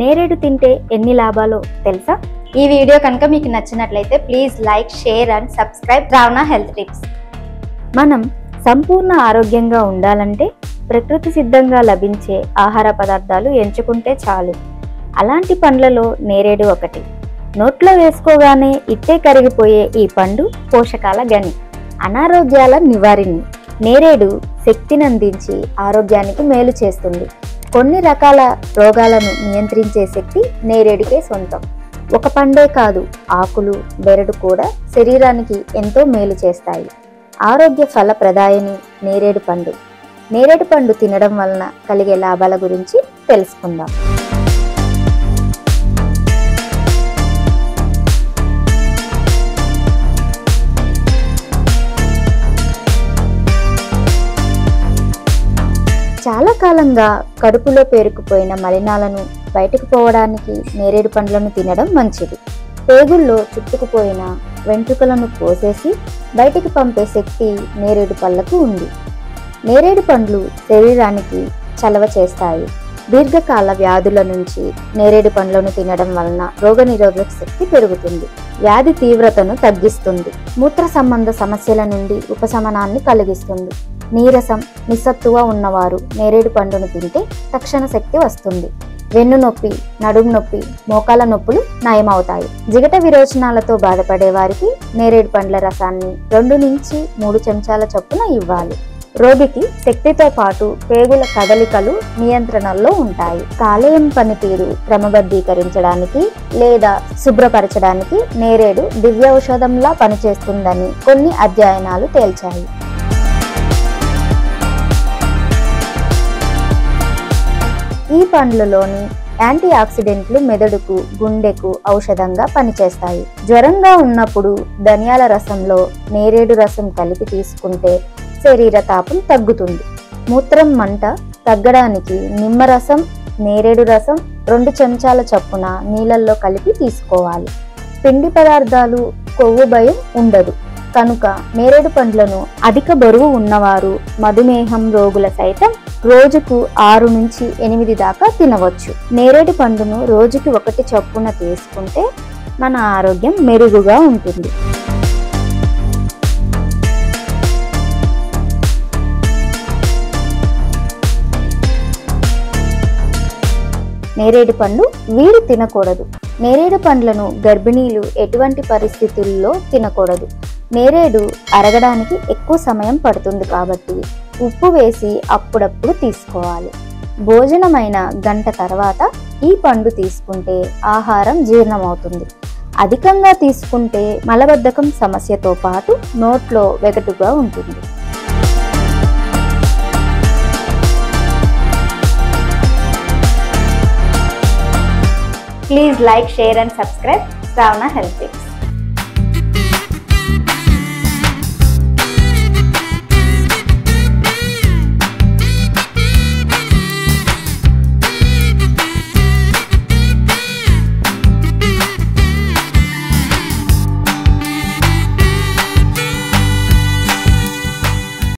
నేరేడు తింటే ఎన్ని లాభాలో తెలుసా? ఈ వీడియో కనుక మీకు నచ్చినట్లయితే please like, share and subscribe Ravana health tips. మనం సంపూర్ణ ఆరోగ్యంగా ఉండాలంటే ప్రకృతి సిద్ధంగా లభించే ఆహార పదార్థాలు ఎంచుకుంటే చాలు. అలాంటి పండ్లలో నేరేడు ఒకటి. నోట్లో వేసుకోగానే ఇట్టే కరిగిపోయే ఈ పండు పోషకాల గని, అనారోగ్యాల నివారిణి. నేరేడు శక్తిని అందించి ఆరోగ్యానికి మేలు చేస్తుంది. కొన్ని రకాల రోగాలను నియంత్రించే శక్తి నేరేడుకే సొంతం. ఒక పండే కాదు, ఆకులు, బెరడు కూడా శరీరానికి ఎంతో మేలు చేస్తాయి. ఆరోగ్య ఫలప్రదాయని నేరేడు పండు. నేరేడు పండు తినడం వలన కలిగే లాభాల గురించి తెలుసుకుందాం. చాలా కాలంగా కడుపులో పేరుకుపోయిన మలినాలను బయటకు పోవడానికి నేరేడు పండ్లను తినడం మంచిది. పేగుల్లో చుట్టుకుపోయిన వెంట్రుకలను కోసేసి బయటికి పంపే శక్తి నేరేడు పళ్ళకు ఉంది. నేరేడు పండ్లు శరీరానికి చలవ చేస్తాయి. దీర్ఘకాల వ్యాధుల నుంచి నేరేడు పండ్లను తినడం వలన రోగనిరోధక శక్తి పెరుగుతుంది. వ్యాధి తీవ్రతను తగ్గిస్తుంది. మూత్ర సంబంధ సమస్యల నుండి ఉపశమనాన్ని కలిగిస్తుంది. నీరసం, నిస్సత్తువ ఉన్నవారు నేరేడు పండును తింటే తక్షణ శక్తి వస్తుంది. వెన్ను నొప్పి, నడుము నొప్పి, మోకాల నొప్పులు నయమవుతాయి. జిగట విరోచనాలతో బాధపడే వారికి నేరేడు పండ్ల రసాన్ని 2 నుంచి 3 చెంచాల చొప్పున ఇవ్వాలి. రోగికి శక్తితో పాటు పేగుల కదలికలు నియంత్రణలో ఉంటాయి. కాలేయం పనితీరు క్రమబద్ధీకరించడానికి లేదా శుభ్రపరచడానికి నేరేడు దివ్యౌషధంలా పనిచేస్తుందని కొన్ని అధ్యయనాలు తేల్చాయి. ఈ పండ్లలోని యాంటీ ఆక్సిడెంట్లు మెదడుకు, గుండెకు ఔషధంగా పనిచేస్తాయి. జ్వరంగా ఉన్నప్పుడు ధనియాల రసంలో నేరేడు రసం కలిపి తీసుకుంటే శరీర తాపం తగ్గుతుంది. మూత్రం మంట తగ్గడానికి నిమ్మరసం, నేరేడు రసం 2 చెంచాల చొప్పున నీళ్ళల్లో కలిపి తీసుకోవాలి. పిండి పదార్థాలు, కొవ్వు భయం ఉండదు కనుక నేరేడు పండ్లను అధిక బరువు ఉన్నవారు, మధుమేహం రోగుల సైతం రోజుకు 6 నుంచి 8 దాకా తినవచ్చు. నేరేడు పండును రోజుకి 1 చొప్పున తీసుకుంటే మన ఆరోగ్యం మెరుగుగా ఉంటుంది. నేరేడు పండు వీరు తినకూడదు. నేరేడు పండ్లను గర్భిణీలు ఎటువంటి పరిస్థితుల్లో తినకూడదు. నేరేడు అరగడానికి ఎక్కువ సమయం పడుతుంది కాబట్టి ఉప్పు వేసి అప్పుడప్పుడు తీసుకోవాలి. భోజనమైన గంట తర్వాత ఈ పండు తీసుకుంటే ఆహారం జీర్ణమవుతుంది. అధికంగా తీసుకుంటే మలబద్ధకం సమస్యతో పాటు నోట్లో వెగటుగా ఉంటుంది. Please like, share and subscribe Ravana Health Tips.